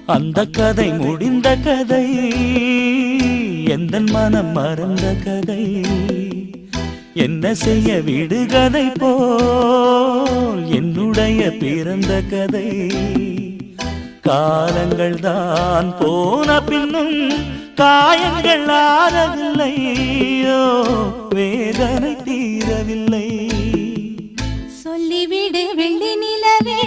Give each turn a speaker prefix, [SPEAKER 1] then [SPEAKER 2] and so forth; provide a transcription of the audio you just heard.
[SPEAKER 1] அந்த கதை முடிந்த கதை, எந்த மனம் மறந்த கதை. என்ன செய்ய விடுகதை போல் என்னுடைய பிறந்த கதை. காலங்கள் தான் போன பின்னும் காயங்கள் ஆறவில்லையோ, வேதனை தீரவில்லை.
[SPEAKER 2] சொல்லிவிடு வெள்ளி நிலவே